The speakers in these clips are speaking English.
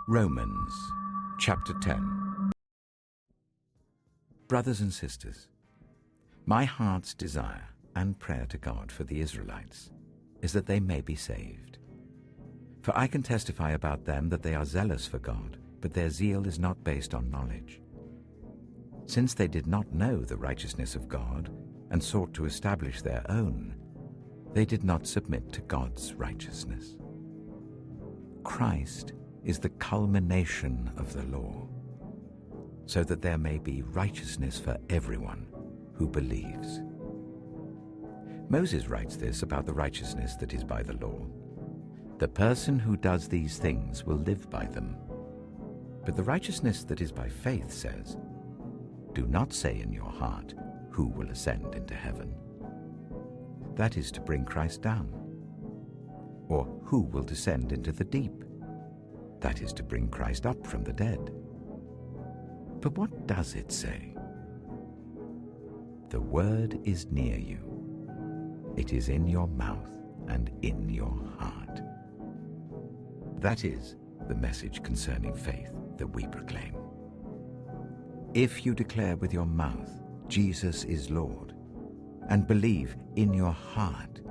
Romans chapter 10. Brothers and sisters, my heart's desire and prayer to God for the Israelites is that they may be saved. For I can testify about them that they are zealous for God, but their zeal is not based on knowledge. Since they did not know the righteousness of God and sought to establish their own, they did not submit to God's righteousness. Christ is the culmination of the law, so that there may be righteousness for everyone who believes. Moses writes this about the righteousness that is by the law. The person who does these things will live by them. But the righteousness that is by faith says, do not say in your heart, who will ascend into heaven? That is to bring Christ down. Or who will descend into the deep? That is to bring Christ up from the dead. But what does it say? The word is near you. It is in your mouth and in your heart. That is the message concerning faith that we proclaim. If you declare with your mouth, Jesus is Lord, and believe in your heart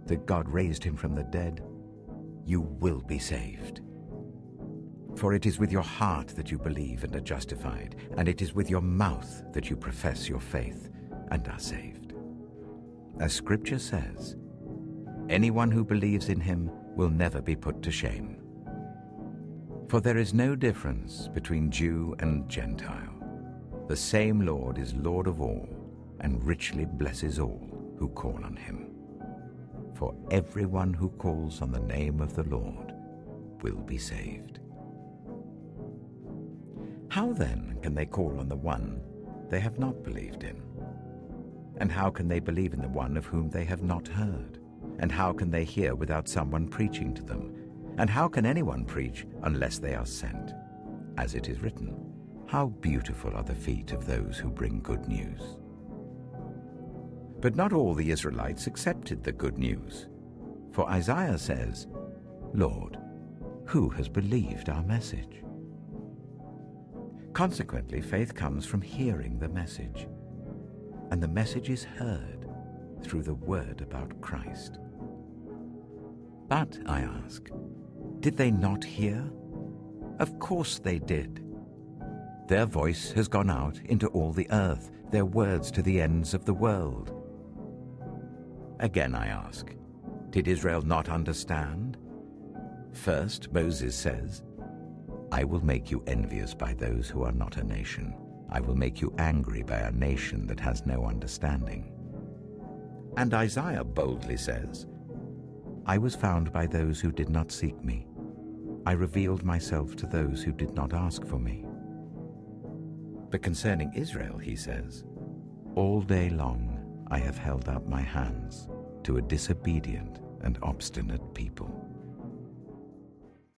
that God raised him from the dead, you will be saved. For it is with your heart that you believe and are justified, and it is with your mouth that you profess your faith and are saved. As Scripture says, anyone who believes in him will never be put to shame. For there is no difference between Jew and Gentile. The same Lord is Lord of all, and richly blesses all who call on him. For everyone who calls on the name of the Lord will be saved. How then can they call on the one they have not believed in? And how can they believe in the one of whom they have not heard? And how can they hear without someone preaching to them? And how can anyone preach unless they are sent? As it is written, how beautiful are the feet of those who bring good news. But not all the Israelites accepted the good news. For Isaiah says, Lord, who has believed our message? Consequently, faith comes from hearing the message, and the message is heard through the word about Christ. But, I ask, did they not hear? Of course they did. Their voice has gone out into all the earth, their words to the ends of the world. Again I ask, did Israel not understand? First, Moses says, I will make you envious by those who are not a nation. I will make you angry by a nation that has no understanding. And Isaiah boldly says, I was found by those who did not seek me. I revealed myself to those who did not ask for me. But concerning Israel, he says, all day long I have held out my hands to a disobedient and obstinate people.